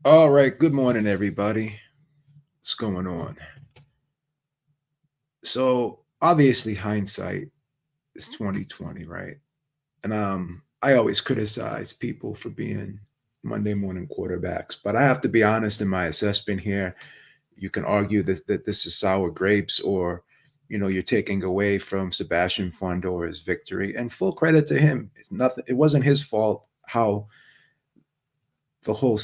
All right, good morning, everybody. What's going on? So obviously, hindsight is 2020, right? And I always criticize people for being Monday morning quarterbacks, but I have to be honest in my assessment here. You can argue that this is sour grapes, or you're taking away from Sebastian Fundora's victory. And full credit to him. Nothing. It wasn't his fault how the whole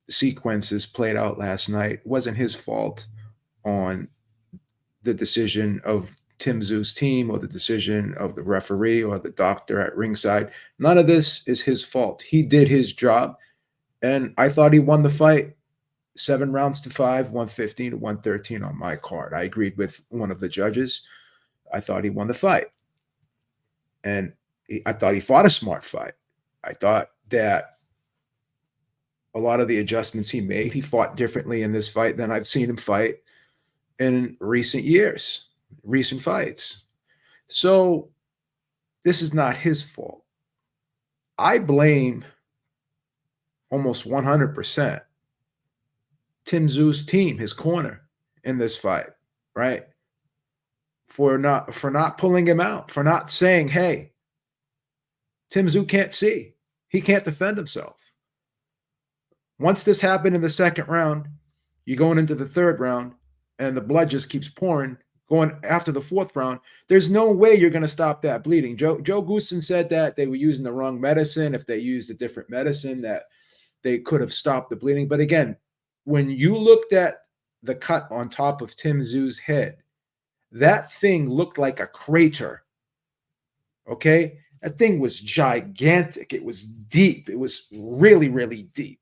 sequences played out last night. It wasn't his fault on the decision of Tim Tszyu's team or the decision of the referee or the doctor at ringside. None of this is his fault. He did his job, and I thought he won the fight. 7 rounds to 5, 115 to 113 on my card. I agreed with one of the judges. I thought he won the fight, and I thought he fought a smart fight. I thought that a lot of the adjustments he made, he fought differently in this fight than I've seen him fight in recent years, recent fights. So this is not his fault. I blame almost 100% Tim Tszyu's team, his corner in this fight, right? For not pulling him out, for not saying, "Hey, Tim Tszyu can't see. He can't defend himself." Once this happened in the second round, you're going into the third round, and the blood just keeps pouring. Going after the fourth round, there's no way you're going to stop that bleeding. Joe Gooston said that they were using the wrong medicine. If they used a different medicine, that they could have stopped the bleeding. But again, when you looked at the cut on top of Tim Tszyu's head, that thing looked like a crater. Okay, that thing was gigantic. It was deep. It was really, really deep.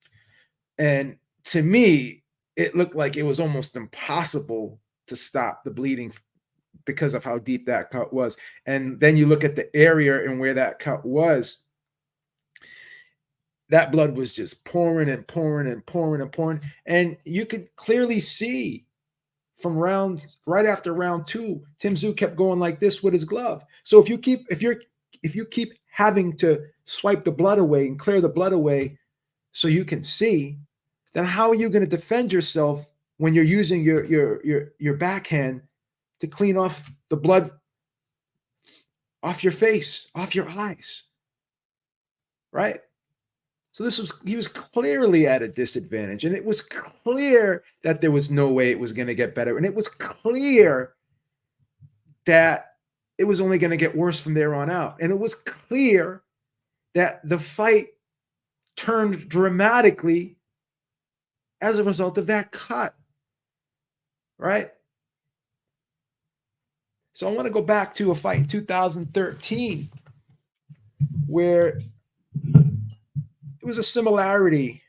And to me, it looked like it was almost impossible to stop the bleeding because of how deep that cut was. And then you look at the area and where that cut was, that blood was just pouring and pouring and pouring and pouring. And you could clearly see from rounds right after round two, Tim Tszyu kept going like this with his glove. So if you keep having to swipe the blood away and clear the blood away so you can see, then how are you going to defend yourself when you're using your backhand to clean off the blood off your face, off your eyes, right? So he was clearly at a disadvantage, and it was clear that there was no way it was going to get better, and it was clear that it was only going to get worse from there on out, and it was clear that the fight turned dramatically as a result of that cut, right? So I want to go back to a fight in 2013 where it was a similarity.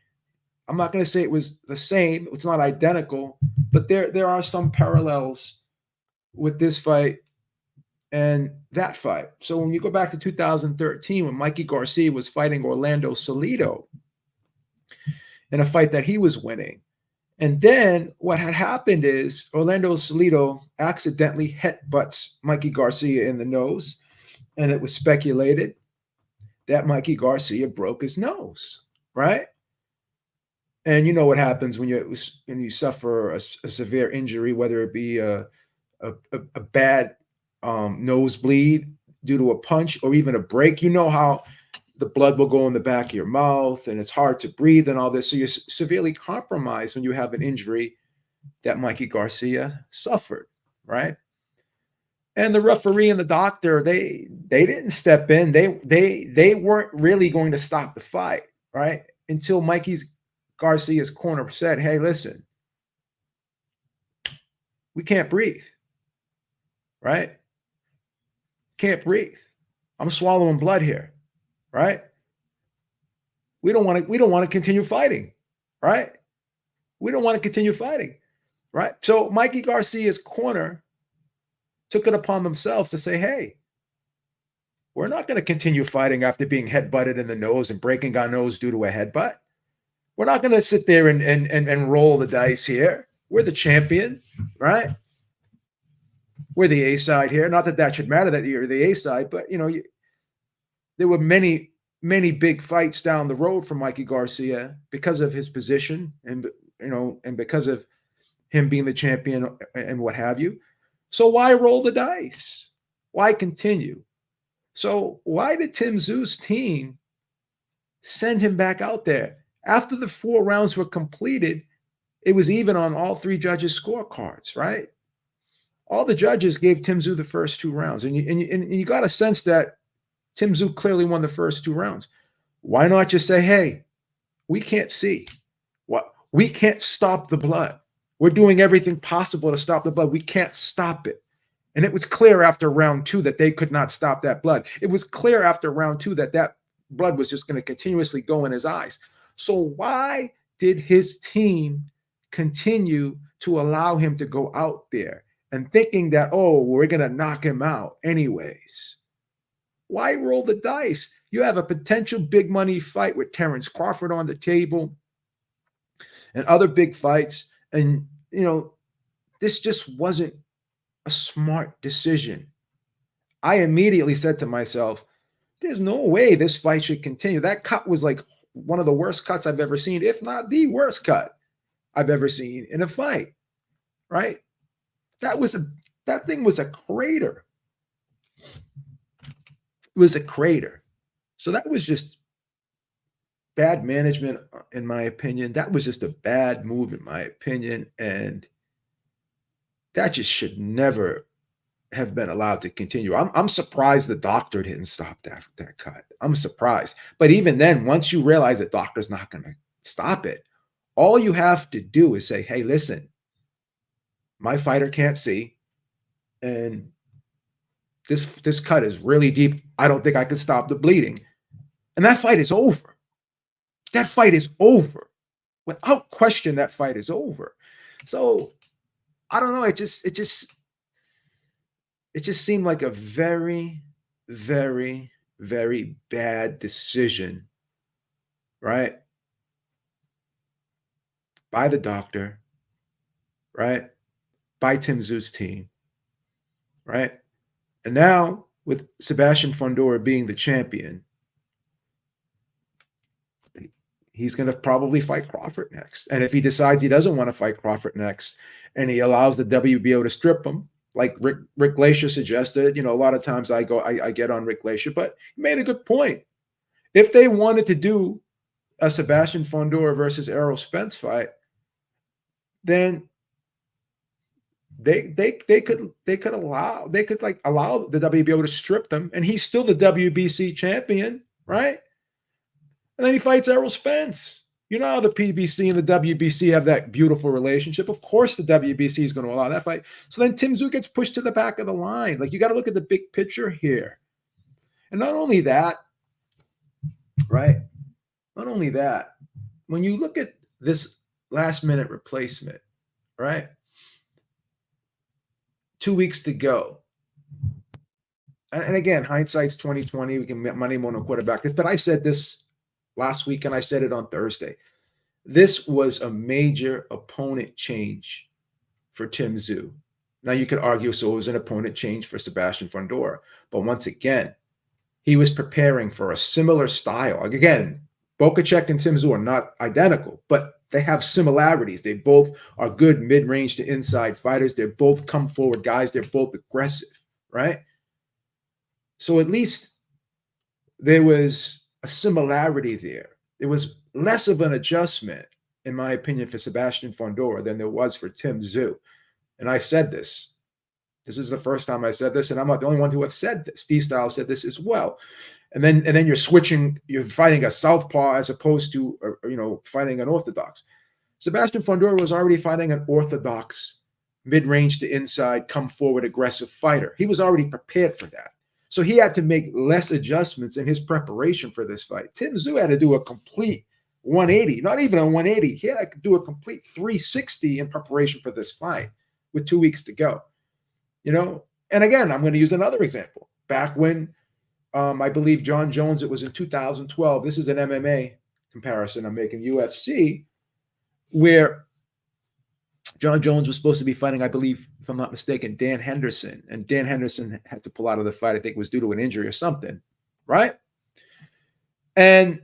I'm not going to say it was the same. It's not identical, but there are some parallels with this fight and that fight. So when you go back to 2013, when Mikey Garcia was fighting Orlando Salido in a fight that he was winning, and then what had happened is Orlando Salido accidentally headbutts Mikey Garcia in the nose, and it was speculated that Mikey Garcia broke his nose, right? And you know what happens when you suffer a severe injury, whether it be a bad nosebleed due to a punch or even a break. You know how the blood will go in the back of your mouth and it's hard to breathe and all this. So you're severely compromised when you have an injury that Mikey Garcia suffered, right? And the referee and the doctor, they didn't step in. They weren't really going to stop the fight, right? Until Mikey's Garcia's corner said, "Hey, listen, we can't breathe, right? Can't breathe. I'm swallowing blood here, right? We don't want to continue fighting, right? We don't want to continue fighting, right?" So Mikey Garcia's corner took it upon themselves to say, "Hey, we're not going to continue fighting after being headbutted in the nose and breaking our nose due to a headbutt. We're not going to sit there and roll the dice here. We're the champion, right? We're the A side here. Not that that should matter that you're the A side, but there were many many big fights down the road for Mikey Garcia because of his position and and because of him being the champion and what have you. So why roll the dice? Why continue? So why did Tim Tszyu's team send him back out there? After the 4 rounds were completed, it was even on all 3 judges' scorecards, right? All the judges gave Tim Tszyu the first 2 rounds. And you got a sense that Tim Tszyu clearly won the first 2 rounds. Why not just say, hey, we can't see. What? We can't stop the blood. We're doing everything possible to stop the blood. We can't stop it. And it was clear after round 2 that they could not stop that blood. It was clear after round 2 that that blood was just going to continuously go in his eyes. So why did his team continue to allow him to go out there and thinking that, oh, we're going to knock him out anyways? Why roll the dice? You have a potential big money fight with Terrence Crawford on the table and other big fights. And, this just wasn't a smart decision. I immediately said to myself, there's no way this fight should continue. That cut was like one of the worst cuts I've ever seen, if not the worst cut I've ever seen in a fight, right? That thing was a crater. It was a crater. So that was just bad management, in my opinion. That was just a bad move, in my opinion. And that just should never have been allowed to continue. I'm surprised the doctor didn't stop that cut. I'm surprised. But even then, once you realize the doctor's not going to stop it, all you have to do is say, hey, listen, my fighter can't see, and this cut is really deep. I don't think I can stop the bleeding. And that fight is over. That fight is over. Without question, that fight is over. So I don't know. It just seemed like a very, very, very bad decision, right? By the doctor, right? By Tim Tszyu's team, right? And now with Sebastian Fundora being the champion, he's going to probably fight Crawford next. And if he decides he doesn't want to fight Crawford next and he allows the WBO to strip him, like Rick Glacier suggested, a lot of times I get on Rick Glacier, but he made a good point. If they wanted to do a Sebastian Fundora versus Errol Spence fight, then they could allow the WBO to strip them, and he's still the WBC champion, right? And then he fights Errol Spence. You know how the PBC and the WBC have that beautiful relationship. Of course, the WBC is going to allow that fight. So then Tim Tszyu gets pushed to the back of the line. Like, you got to look at the big picture here. And not only that, right? Not only that, when you look at this last-minute replacement, right? 2 weeks to go. And again, hindsight's 2020. We can money mono quarterback this, but I said this last week, and I said it on Thursday. This was a major opponent change for Tim Tszyu. Now, you could argue so it was an opponent change for Sebastian Fundora. But once again, he was preparing for a similar style. Again, Bokachek and Tim Tszyu are not identical, but they have similarities. They both are good mid-range to inside fighters. They're both come-forward guys. They're both aggressive, right? So at least there was a similarity there. It was less of an adjustment, in my opinion, for Sebastian Fundora than there was for Tim Tszyu. And I said this. This is the first time I said this, and I'm not the only one who have said this. D-Style said this as well. And then you're switching, you're fighting a southpaw as opposed to, fighting an orthodox. Sebastian Fundora was already fighting an orthodox, mid-range to inside, come-forward, aggressive fighter. He was already prepared for that. So he had to make less adjustments in his preparation for this fight. Tim Tszyu had to do a complete 180, not even a 180. He had to do a complete 360 in preparation for this fight with 2 weeks to go. And again, I'm going to use another example. Back when I believe John Jones, it was in 2012. This is an MMA comparison I'm making, UFC, where John Jones was supposed to be fighting, I believe, if I'm not mistaken, Dan Henderson. And Dan Henderson had to pull out of the fight. I think it was due to an injury or something, right? And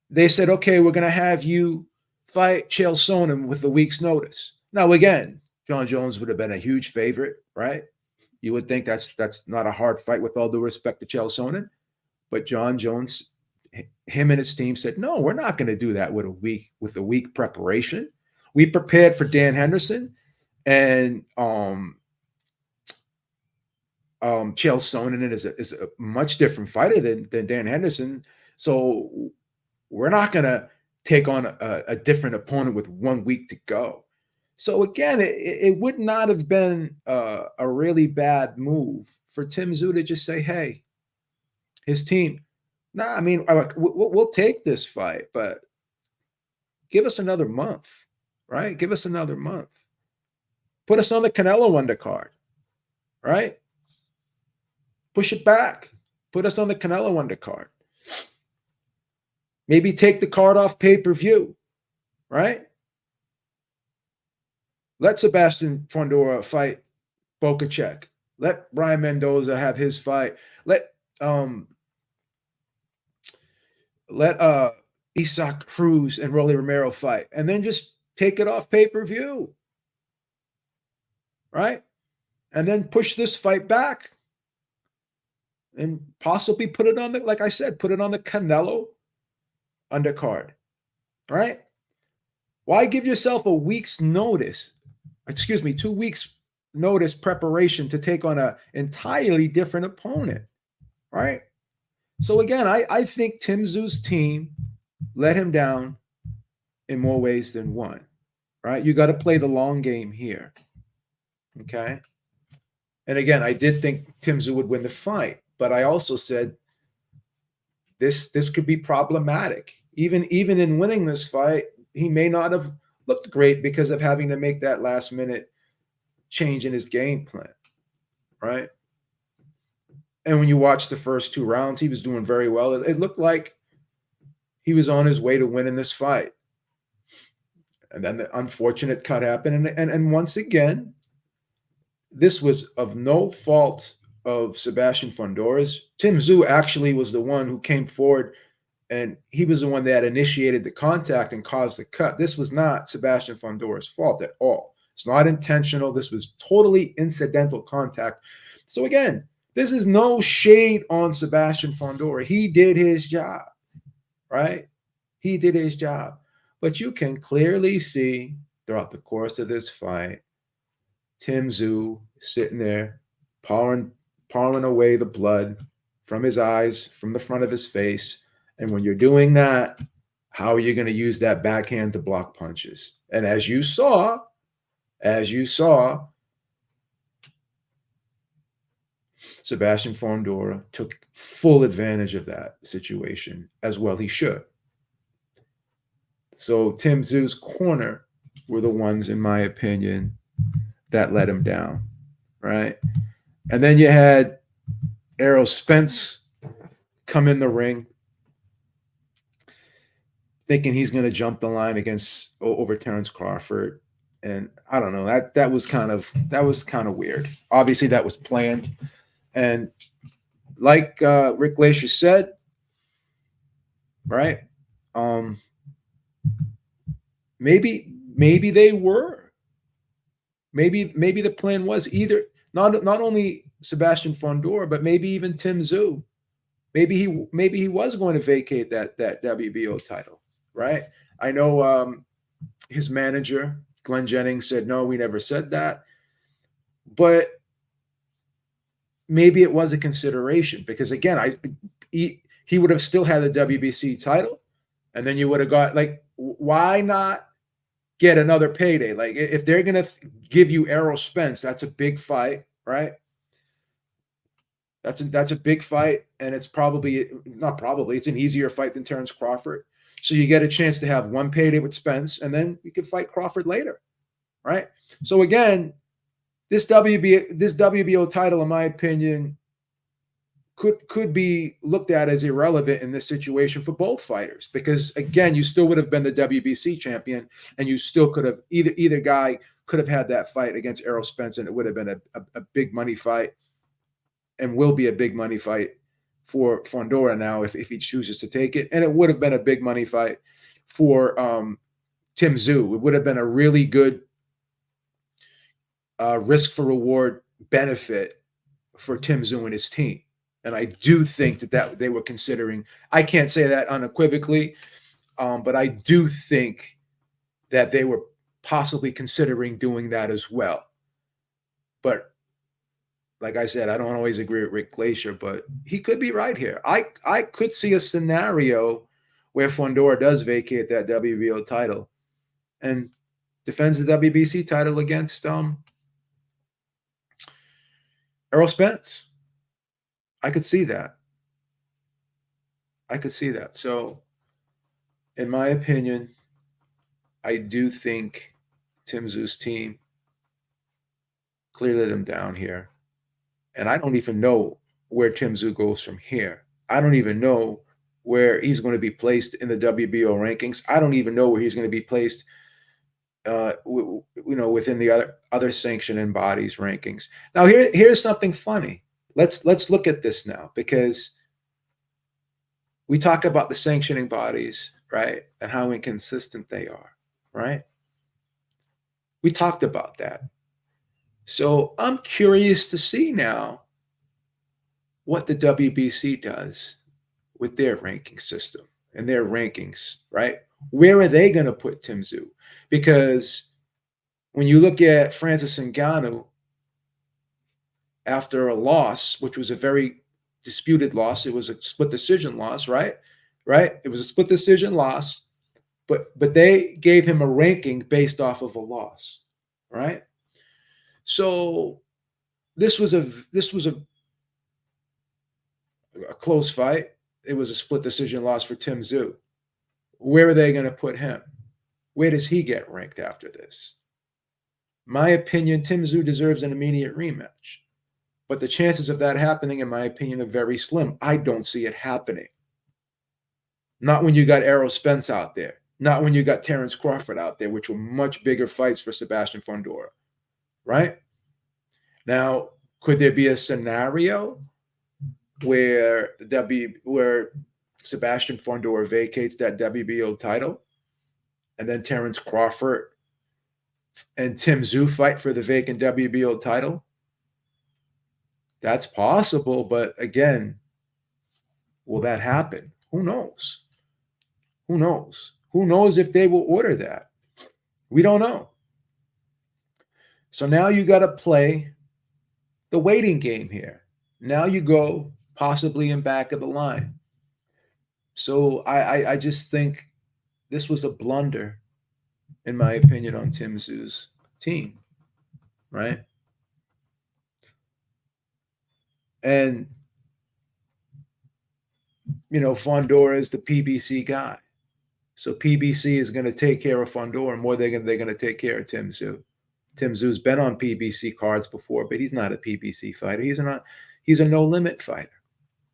they said, okay, we're going to have you fight Chael Sonnen with a week's notice. Now, again, John Jones would have been a huge favorite, right? You would think that's not a hard fight with all due respect to Chael Sonnen. But John Jones, him and his team said, no, we're not going to do that with a week preparation. We prepared for Dan Henderson, and Chael Sonnen is a much different fighter than Dan Henderson. So we're not going to take on a different opponent with 1 week to go. So again, it would not have been a really bad move for Tim Tszyu to just say, hey, his team, nah, I mean, we'll take this fight, but give us another month, right? Give us another month. Put us on the Canelo undercard, right? Push it back. Put us on the Canelo undercard. Maybe take the card off pay-per-view, right? Let Sebastian Fundora fight Bokacek. Let Brian Mendoza have his fight. Let Isaac Cruz and Rolly Romero fight, and then just take it off pay-per-view, right? And then push this fight back and possibly put it on the, like I said, put it on the Canelo undercard, right? Why give yourself a week's notice? 2 weeks notice preparation to take on an entirely different opponent, right? So again, I think Tim Tszyu's team let him down in more ways than one, right? You got to play the long game here, okay? And again, I did think Tim Tszyu would win the fight, but I also said this could be problematic. Even in winning this fight, he may not have looked great because of having to make that last minute change in his game plan, right? And when you watch the first 2 rounds, he was doing very well. It looked like he was on his way to winning this fight. And then the unfortunate cut happened. And once again, this was of no fault of Sebastian Fundora's. Tim Tszyu actually was the one who came forward, and he was the one that initiated the contact and caused the cut. This was not Sebastian Fundora's fault at all. It's not intentional. This was totally incidental contact. So again, this is no shade on Sebastian Fundora. He did his job, right? He did his job. But you can clearly see throughout the course of this fight, Tim Tszyu sitting there, pouring away the blood from his eyes, from the front of his face. And when you're doing that, how are you going to use that backhand to block punches? And as you saw, Sebastian Fundora took full advantage of that situation, as well he should. So Tim Tszyu's corner were the ones, in my opinion, that let him down, right? And then you had Errol Spence come in the ring thinking he's going to jump the line over Terrence Crawford. And I don't know, that was kind of weird. Obviously that was planned. And like Rick Glacier said, right? Maybe they were. Maybe the plan was either not only Sebastian Fundora, but maybe even Tim Tszyu. Maybe he was going to vacate that WBO title, right? I know his manager Glenn Jennings said no, we never said that, but maybe it was a consideration because again, he would have still had the WBC title, and then you would have got, like, why not get another payday? Like, if they're gonna give you Errol Spence, that's a big fight, right? That's a big fight, and it's it's an easier fight than Terrence Crawford. So you get a chance to have one payday with Spence, and then you can fight Crawford later, right? So again, this WBO title, in my opinion, could be looked at as irrelevant in this situation for both fighters, because again, you still would have been the WBC champion, and you still could have either guy could have had that fight against Errol Spence, and it would have been a big money fight, and will be a big money fight for Fundora now if he chooses to take it. And it would have been a big money fight for Tim Tszyu. It would have been a really good risk for reward benefit for Tim Tszyu and his team. And I do think that they were considering, I can't say that unequivocally, but I do think that they were possibly considering doing that as well. But like I said, I don't always agree with Rick Glacier, but he could be right here. I could see a scenario where Fundora does vacate that WBO title and defends the WBC title against Errol Spence. I could see that. I could see that. So, in my opinion, I do think Tim Tszyu's team clearly let him down here. And I don't even know where Tim Tszyu goes from here. I don't even know where he's going to be placed in the WBO rankings. I don't even know where he's going to be placed, within the other sanctioning bodies rankings. Now, here's something funny. Let's look at this now, because we talk about the sanctioning bodies, right, and how inconsistent they are, right? We talked about that. So I'm curious to see now what the WBC does with their ranking system and their rankings, right? Where are they going to put Tim Tszyu? Because when you look at Francis Ngannou after a loss, which was a very disputed loss, it was a split decision loss, right? Right? It was a split decision loss, but they gave him a ranking based off of a loss, right? So this was a close fight. It was a split decision loss for Tim Tszyu. Where are they going to put him? Where does he get ranked after this? My opinion, Tim Tszyu deserves an immediate rematch. But the chances of that happening, in my opinion, are very slim. I don't see it happening. Not when you got Errol Spence out there. Not when you got Terence Crawford out there, which were much bigger fights for Sebastian Fundora, right? Now, could there be a scenario where Sebastian Fundora vacates that WBO title, and then Terence Crawford and Tim Tszyu fight for the vacant WBO title? That's possible, but again, will that happen? Who knows? Who knows? Who knows if they will order that? We don't know. So now you got to play the waiting game here. Now you go possibly in back of the line. So I just think this was a blunder, in my opinion, on Tim Tszyu's team, right? And, Fundora is the PBC guy. So PBC is going to take care of Fundora more than they're going to take care of Tim Tszyu. Tim Tszyu's been on PBC cards before, but he's not a PBC fighter. He's a no-limit fighter,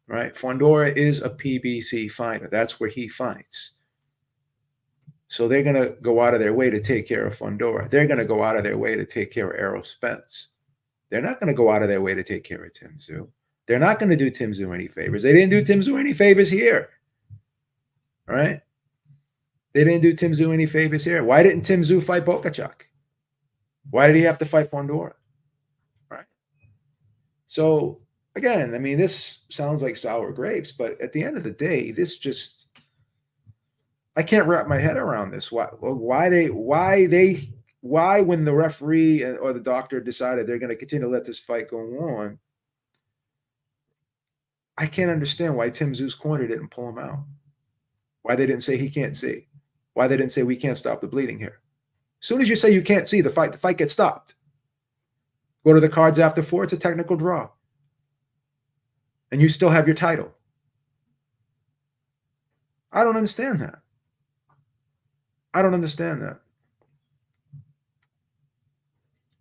right? Fundora is a PBC fighter. That's where he fights. So they're going to go out of their way to take care of Fundora. They're going to go out of their way to take care of Errol Spence. They're not going to go out of their way to take care of Tim Tszyu. They're not going to do Tim Tszyu any favors. They didn't do Tim Tszyu any favors here, right? They didn't do Tim Tszyu any favors here. Why didn't Tim Tszyu fight Bokachuk? Why did he have to fight Fundora? Right? So, again, I mean, this sounds like sour grapes, but at the end of the day, I can't wrap my head around this. Why when the referee or the doctor decided they're going to continue to let this fight go on, I can't understand why Tim Tszyu's corner didn't pull him out. Why they didn't say he can't see. Why they didn't say we can't stop the bleeding here. As soon as you say you can't see, the fight gets stopped. Go to the cards after 4, it's a technical draw. And you still have your title. I don't understand that. I don't understand that.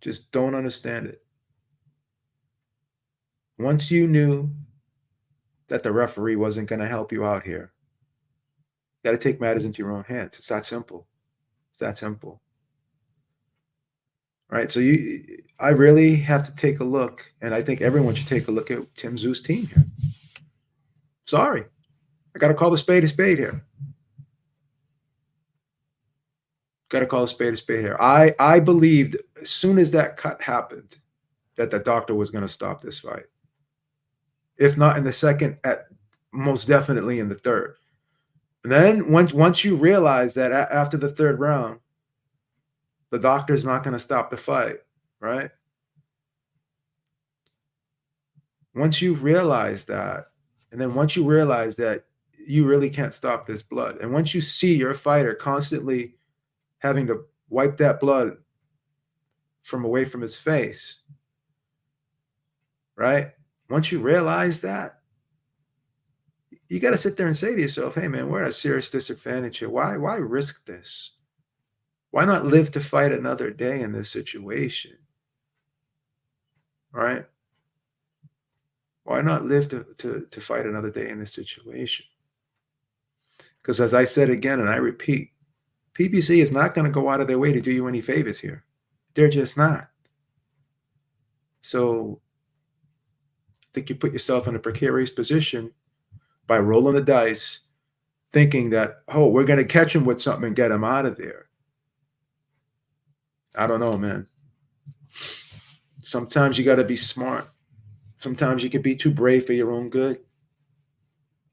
Just don't understand it. Once you knew that the referee wasn't going to help you out here, you got to take matters into your own hands. It's that simple. It's that simple. Right? So I really have to take a look, and I think everyone should take a look at Tim Tszyu's team here. Sorry. I got to call the spade a spade here. Got to call a spade here. I believed as soon as that cut happened that the doctor was going to stop this fight. If not in the second, at most definitely in the third. And then once you realize that after the third round, the doctor's not going to stop the fight, right? Once you realize that, and then once you realize that you really can't stop this blood, and once you see your fighter constantly having to wipe that blood from away from his face, right? Once you realize that, you got to sit there and say to yourself, hey, man, we're at a serious disadvantage here. Why risk this? Why not live to fight another day in this situation? Right? Why not live to fight another day in this situation? Because as I said again, and I repeat, PBC is not going to go out of their way to do you any favors here. They're just not. So I think you put yourself in a precarious position by rolling the dice, thinking that, oh, we're going to catch him with something and get him out of there. I don't know, man. Sometimes you got to be smart. Sometimes you can be too brave for your own good,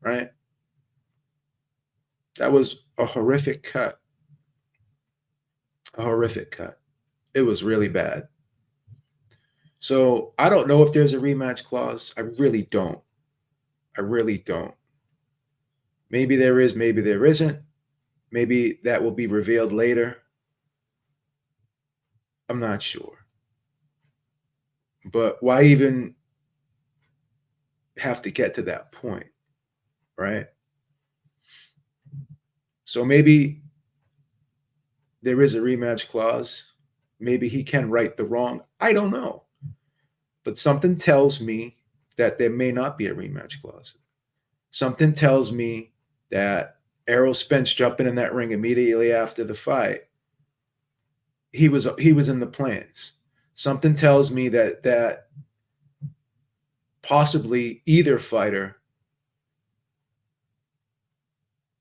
right? That was a horrific cut. A horrific cut. It was really bad. So I don't know if there's a rematch clause. I really don't. I really don't. Maybe there is, maybe there isn't. Maybe that will be revealed later. I'm not sure. But why even have to get to that point, right? So maybe there is a rematch clause. Maybe he can right the wrong. I don't know. But something tells me that there may not be a rematch clause. Something tells me that Errol Spence jumping in that ring immediately after the fight, he was in the plans. Something tells me that possibly either fighter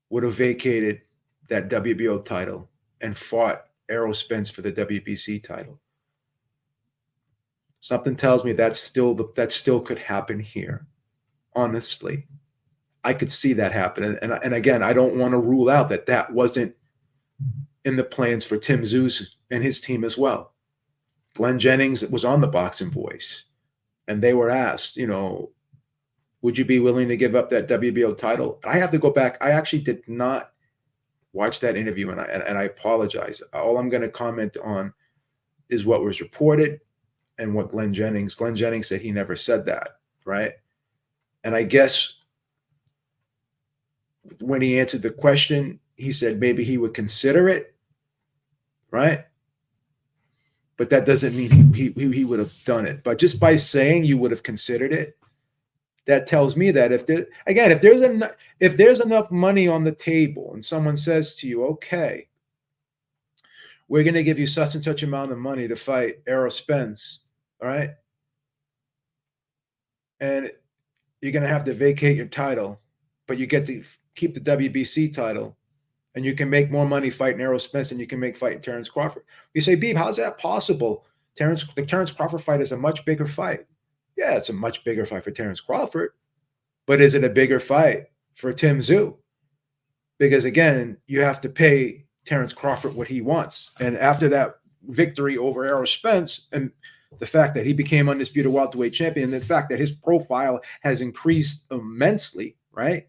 would have vacated that WBO title and fought Errol Spence for the WBC title. Something tells me that still could happen here. Honestly, I could see that happen. And again, I don't want to rule out that wasn't in the plans for Tim Tszyu and his team as well. Glenn Jennings was on the Boxing Voice, and they were asked, would you be willing to give up that WBO title? I have to go back. I actually did not watch that interview, and I apologize. All I'm going to comment on is what was reported and what Glenn Jennings said he never said that, right? And I guess when he answered the question, he said maybe he would consider it, right? But that doesn't mean he would have done it. But just by saying you would have considered it, that tells me that if there's enough money on the table and someone says to you, okay, we're going to give you such and such amount of money to fight Errol Spence, all right? And you're going to have to vacate your title, but you get to keep the WBC title, and you can make more money fighting Errol Spence than you can make fighting Terrence Crawford. You say, Beeb, how's that possible? The Terrence Crawford fight is a much bigger fight. Yeah, it's a much bigger fight for Terrence Crawford, but is it a bigger fight for Tim Tszyu? Because again, you have to pay Terrence Crawford what he wants. And after that victory over Errol Spence, and the fact that he became undisputed welterweight champion, and the fact that his profile has increased immensely, right?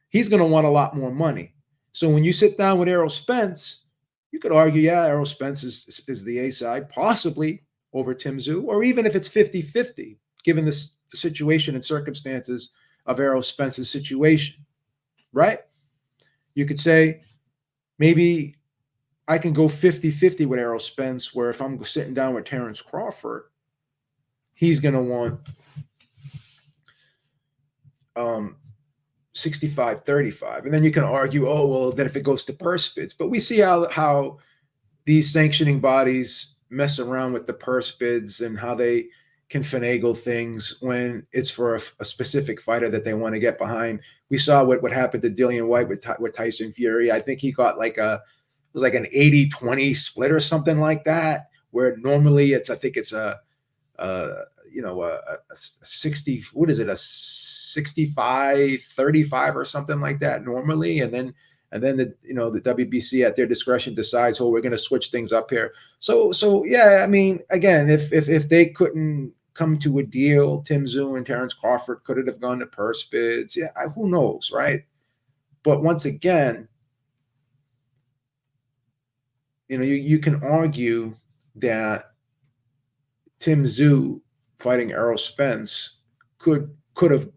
He's going to want a lot more money. So when you sit down with Errol Spence, you could argue, yeah, Errol Spence is the A side, possibly over Tim Tszyu, or even if it's 50-50, given the situation and circumstances of Errol Spence's situation, right? You could say, maybe I can go 50-50 with Errol Spence, where if I'm sitting down with Terrence Crawford, he's going to want 65-35. And then you can argue, oh, well, then if it goes to purse bids. But we see how these sanctioning bodies mess around with the purse bids and how they can finagle things when it's for a specific fighter that they want to get behind. We saw what happened to Dillian White with Tyson Fury. I think he got like it was like an 80-20 split or something like that, where normally I think it's a 60, what is it, a 65-35 or something like that normally, and then the WBC at their discretion decides, oh, we're going to switch things up here. So yeah, I mean, again, if they couldn't come to a deal, Tim Tszyu and Terence Crawford could have gone to purse bids. Yeah, who knows, right? But once again, you can argue that Tim Tszyu fighting Errol Spence could have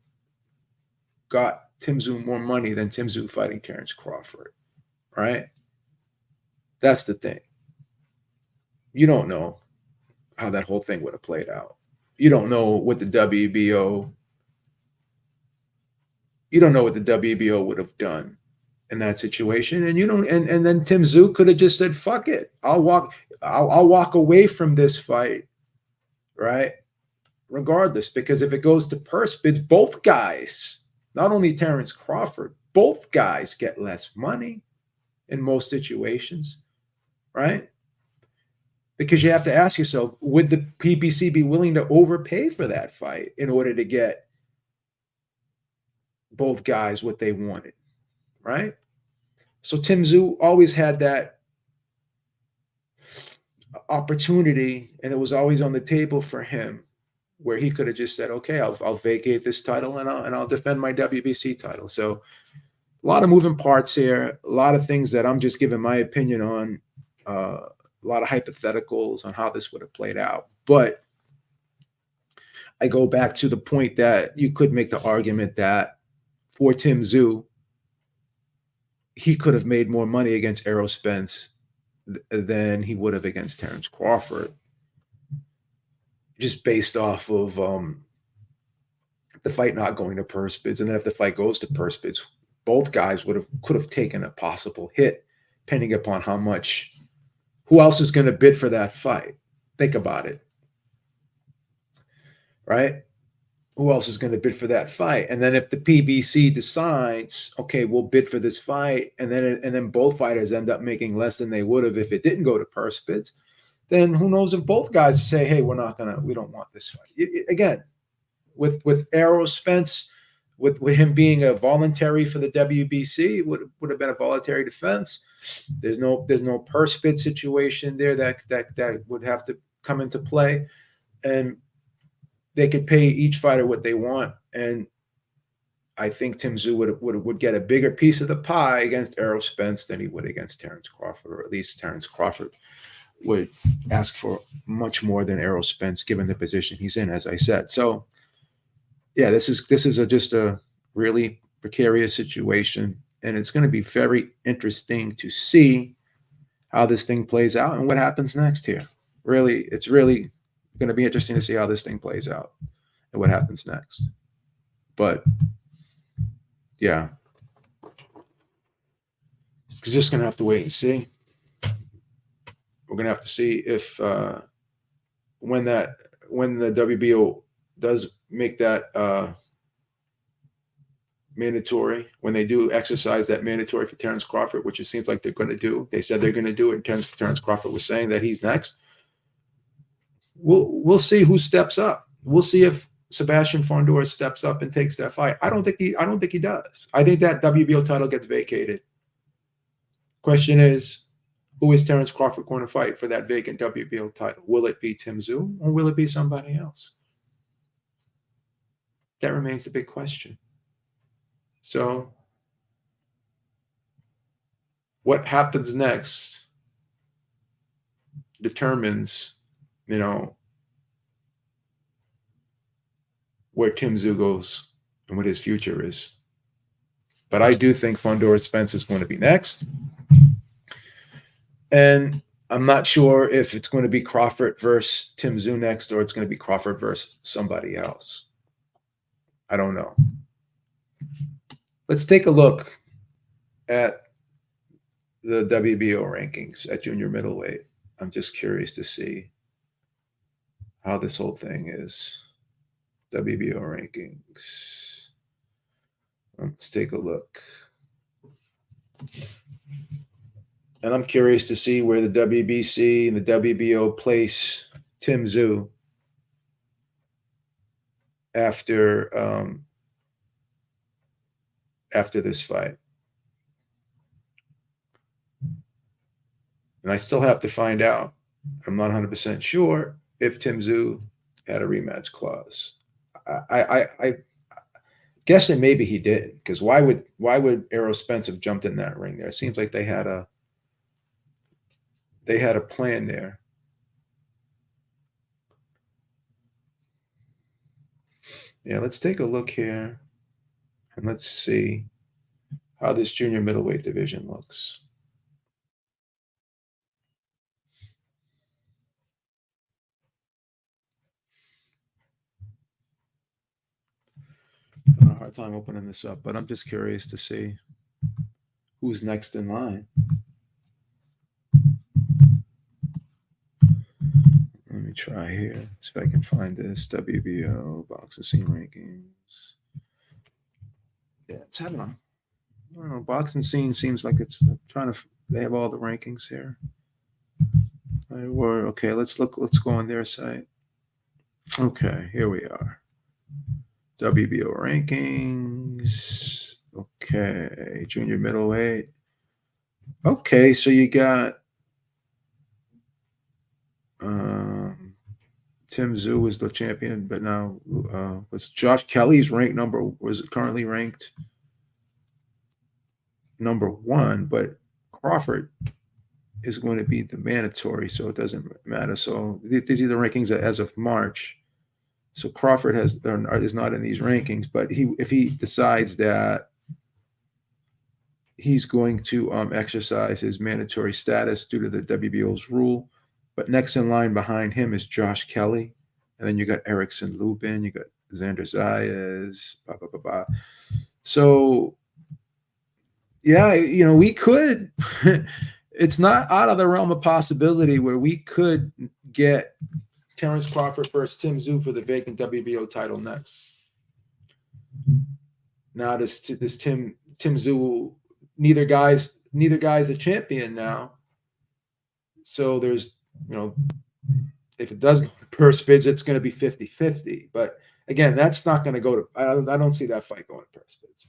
got Tim Tszyu more money than Tim Tszyu fighting Terence Crawford, right? That's the thing. You don't know how that whole thing would have played out. You don't know what the WBO would have done in that situation. And and then Tim Tszyu could have just said, fuck it. I'll walk away from this fight, right? Regardless, because if it goes to purse bids, both guys, not only Terence Crawford, both guys get less money in most situations, right? Because you have to ask yourself, would the PBC be willing to overpay for that fight in order to get both guys what they wanted, right? So Tim Tszyu always had that opportunity, and it was always on the table for him, where he could have just said, okay, I'll vacate this title and I'll defend my WBC title. So a lot of moving parts here, a lot of things that I'm just giving my opinion on, a lot of hypotheticals on how this would have played out. But I go back to the point that you could make the argument that for Tim Tszyu, he could have made more money against Errol Spence than he would have against Terence Crawford, just based off of the fight not going to purse bids. And then if the fight goes to purse bids, both guys could have taken a possible hit, depending upon who else is going to bid for that fight. Think about it, right? Who else is going to bid for that fight? And then if the PBC decides, okay, we'll bid for this fight, and then both fighters end up making less than they would have if it didn't go to purse bids, then who knows if both guys say, hey, we don't want this fight. Again, with Errol Spence, with him being a voluntary for the WBC, it would have been a voluntary defense. There's no purse bid situation there that would have to come into play, and they could pay each fighter what they want. And I think Tim Tszyu would get a bigger piece of the pie against Errol Spence than he would against Terence Crawford, or at least Terence Crawford would ask for much more than Errol Spence, given the position he's in, as I said. So yeah, this is just a really precarious situation, and it's going to be very interesting to see how this thing plays out and what happens next here. Really, it's really going to be interesting to see how this thing plays out and what happens next. But yeah, it's just going to have to wait and see. We're going to have to see if when the WBO does make that mandatory, when they do exercise that mandatory for Terence Crawford, which it seems like they're going to do. They said they're going to do it. Terence Crawford was saying that he's next. We'll see who steps up. We'll see if Sebastian Fundora steps up and takes that fight. I don't think he does. I think that WBO title gets vacated. Question is, who is Terence Crawford going to fight for that vacant WBO title? Will it be Tim Tszyu, or will it be somebody else? That remains the big question. So what happens next determines, where Tim Tszyu goes and what his future is. But I do think Fundora Spence is going to be next. And I'm not sure if it's going to be Crawford versus Tim Tszyu next, or it's going to be Crawford versus somebody else. I don't know. Let's take a look at the WBO rankings at junior middleweight. I'm just curious to see how this whole thing is. WBO rankings. Let's take a look. And I'm curious to see where the WBC and the WBO place Tim Tszyu after this fight. And I still have to find out. I'm not 100% sure if Tim Tszyu had a rematch clause. I guessing maybe he didn't, because why would Errol Spence have jumped in that ring there? It seems like they had a plan there. Yeah, let's take a look here and let's see how this junior middleweight division looks. I have a hard time opening this up, but I'm just curious to see who's next in line. Let me try here. See if I can find this WBO boxing scene rankings. Yeah, it's having a, I don't know, boxing scene seems like it's trying to. They have all the rankings here. Okay. Let's look. Let's go on their site. Okay, here we are. WBO rankings. Okay, junior middleweight. Okay, so you got Tim Tszyu was the champion, but now was Josh Kelly's currently ranked number 1, but Crawford is going to be the mandatory, so it doesn't matter. So these are the rankings as of March. So Crawford is not in these rankings, but if he decides that he's going to exercise his mandatory status due to the WBO's rule. But next in line behind him is Josh Kelly. And then you got Erickson Lubin, you got Xander Zayas, blah, blah, blah, blah. So, yeah, we could, it's not out of the realm of possibility where we could get Terrence Crawford versus Tim Tszyu for the vacant WBO title next. Now this Tim Tszyu, neither guy's a champion now. So there's, if it does go to purse bids, it's going to be 50-50. But again, that's not going to go to, I don't see that fight going to purse bids.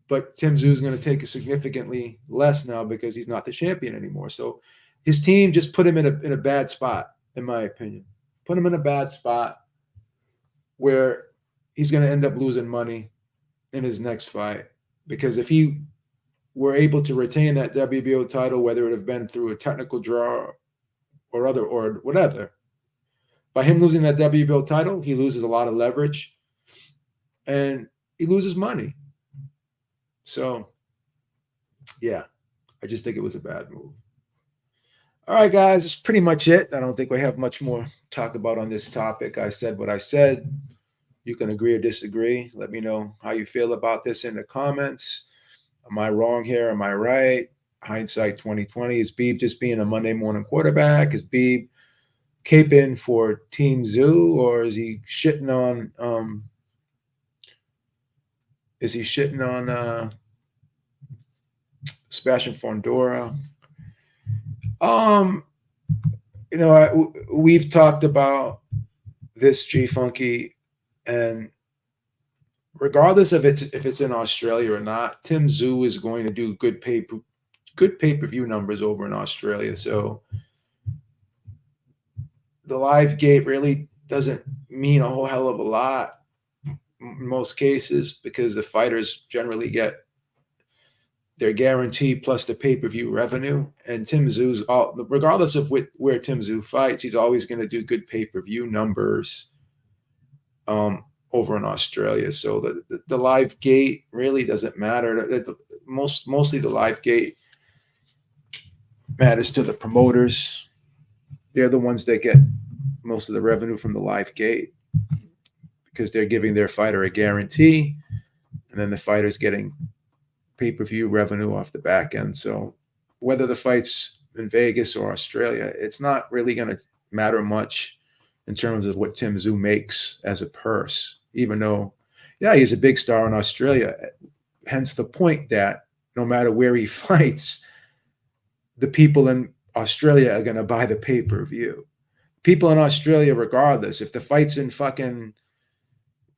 But Tim Tszyu is going to take a significantly less now because he's not the champion anymore. So his team just put him in a bad spot, in my opinion. Put him in a bad spot where he's going to end up losing money in his next fight. Because if he were able to retain that WBO title, whether it have been through a technical draw or whatever, by him losing that WBO title, he loses a lot of leverage and he loses money. So, yeah, I just think it was a bad move. All right, guys, that's pretty much it. I don't think we have much more to talk about on this topic. I said what I said. You can agree or disagree. Let me know how you feel about this in the comments. Am I wrong here? Am I right? Hindsight 2020. Is Beeb just being a Monday morning quarterback? Is Beeb caping for Team Tszyu, or is he shitting on Sebastian Fundora? We've talked about this, G Funky, and regardless of if it's in Australia or not, Tim Tszyu is going to do good pay-per-view numbers over in Australia. So the live gate really doesn't mean a whole hell of a lot in most cases, because the fighters generally get their guarantee plus the pay-per-view revenue. And Tim Tszyu's, regardless of where Tim Tszyu fights, he's always going to do good pay-per-view numbers over in Australia. So the live gate really doesn't matter. Mostly the live gate matters to the promoters. They're the ones that get most of the revenue from the live gate because they're giving their fighter a guarantee, and then the fighter's getting pay-per-view revenue off the back end. So whether the fight's in Vegas or Australia, it's not really going to matter much in terms of what Tim Tszyu makes as a purse, even though, yeah, he's a big star in Australia. Hence the point that no matter where he fights, the people in Australia are going to buy the pay-per-view. People in Australia, regardless, if the fight's in fucking,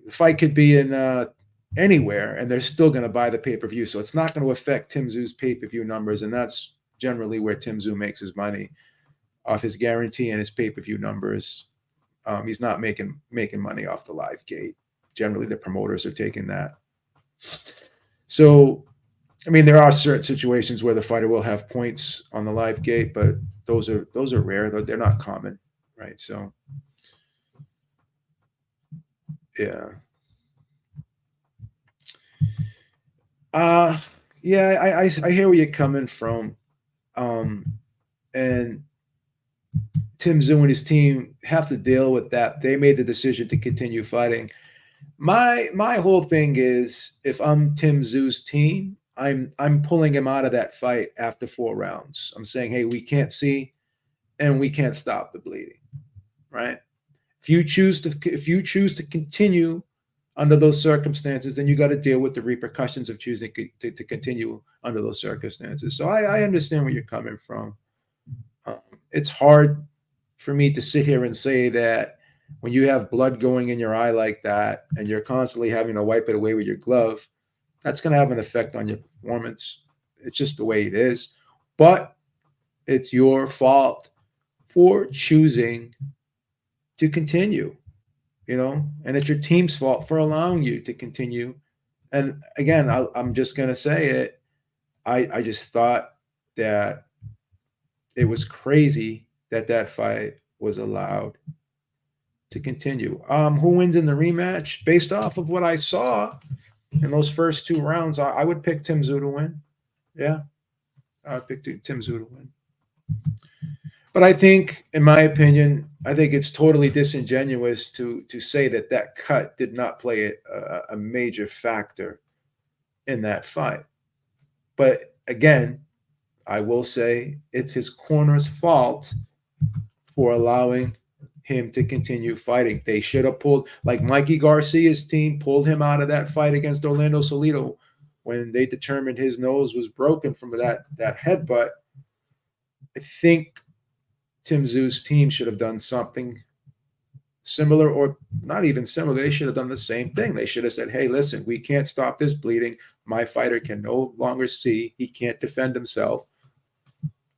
the fight could be in anywhere, and they're still going to buy the pay-per-view. So it's not going to affect Tim Tszyu's pay-per-view numbers, and that's generally where Tim Tszyu makes his money, off his guarantee and his pay-per-view numbers. He's not making money off the live gate. Generally, the promoters are taking that. So, I mean, there are certain situations where the fighter will have points on the live gate, but those are rare. They're not common, right? So, yeah. Yeah, I hear where you're coming from. And Tim Tszyu and his team have to deal with that. They made the decision to continue fighting. My whole thing is, if I'm Tim Tszyu's team, I'm pulling him out of that fight after 4 rounds. I'm saying, hey, we can't see and we can't stop the bleeding, right? If you choose to continue under those circumstances, then you got to deal with the repercussions of choosing to continue under those circumstances. So I understand where you're coming from. It's hard for me to sit here and say that when you have blood going in your eye like that and you're constantly having to wipe it away with your glove, that's going to have an effect on your performance. It's just the way it is. But it's your fault for choosing to continue, and it's your team's fault for allowing you to continue. And again, I'm just going to say it. I just thought that it was crazy that fight was allowed to continue. Who wins in the rematch? Based off of what I saw in those first 2 rounds, I would pick Tim Tszyu to win. Yeah, I would pick Tim Tszyu to win. But I think, in my opinion, I think it's totally disingenuous to say that cut did not play a major factor in that fight. But again, I will say it's his corner's fault for allowing him to continue fighting. They should have pulled, like Mikey Garcia's team pulled him out of that fight against Orlando Salido when they determined his nose was broken from that headbutt. I think Tim Tszyu's team should have done something similar, or not even similar. They should have done the same thing. They should have said, hey, listen, we can't stop this bleeding. My fighter can no longer see. He can't defend himself.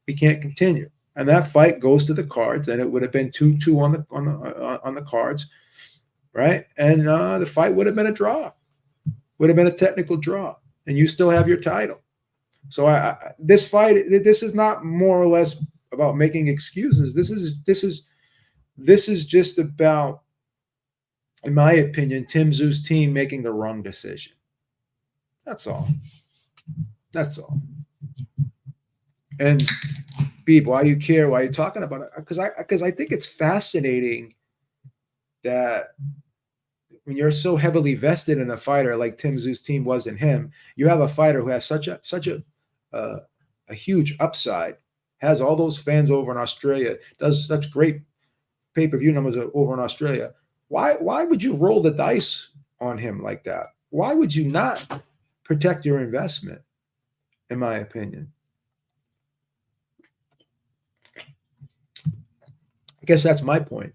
We can't continue. And that fight goes to the cards, and it would have been 2-2 on the cards, right? And the fight would have been a draw, would have been a technical draw, and you still have your title. So this fight, this is not more or less about making excuses. This is just about, in my opinion, Tim Tszyu's team making the wrong decision. That's all. That's all. And Beeb, why do you care? Why are you talking about it? Because I think it's fascinating that when you're so heavily vested in a fighter like Tim Tszyu's team was in him, you have a fighter who has such a huge upside, has all those fans over in Australia, does such great pay-per-view numbers over in Australia. Why would you roll the dice on him like that? Why would you not protect your investment, in my opinion? I guess that's my point.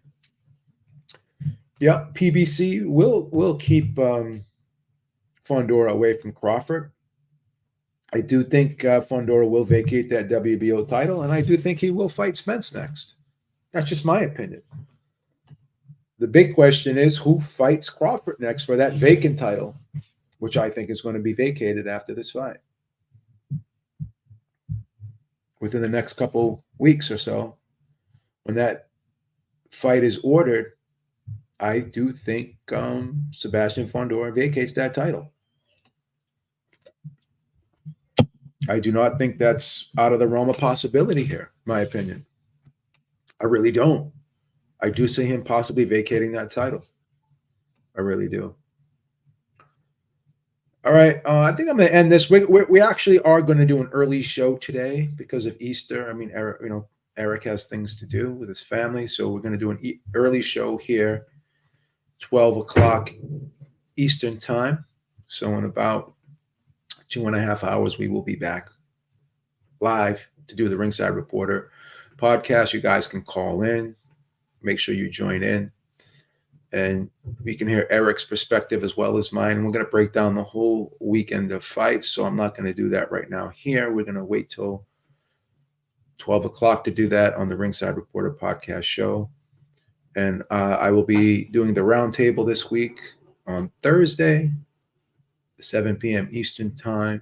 Yeah, PBC will keep Fundora away from Crawford. I do think Fundora will vacate that WBO title, and I do think he will fight Spence next. That's just my opinion. The big question is who fights Crawford next for that vacant title, which I think is going to be vacated after this fight. Within the next couple weeks or so, when that fight is ordered, I do think Sebastian Fundora vacates that title. I do not think that's out of the realm of possibility here, in my opinion. I really don't. I do see him possibly vacating that title. I really do. All right. I think I'm going to end this. We actually are going to do an early show today because of Easter. I mean, Eric has things to do with his family, so we're going to do an early show here, 12 o'clock Eastern time. So in about 2.5 hours, we will be back live to do the Ringside Reporter podcast. You guys can call in. Make sure you join in. And we can hear Eric's perspective as well as mine. We're going to break down the whole weekend of fights, so I'm not going to do that right now here. We're going to wait till 12 o'clock to do that on the Ringside Reporter podcast show. And I will be doing the roundtable this week on Thursday, 7 p.m. Eastern time.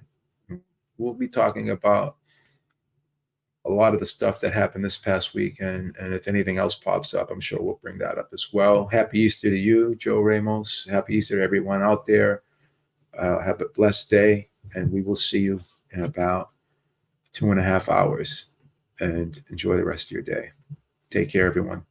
We'll be talking about a lot of the stuff that happened this past week. And if anything else pops up, I'm sure we'll bring that up as well. Happy Easter to you, Joe Ramos. Happy Easter to everyone out there. Have a blessed day. And we will see you in about 2.5 hours. And enjoy the rest of your day. Take care, everyone.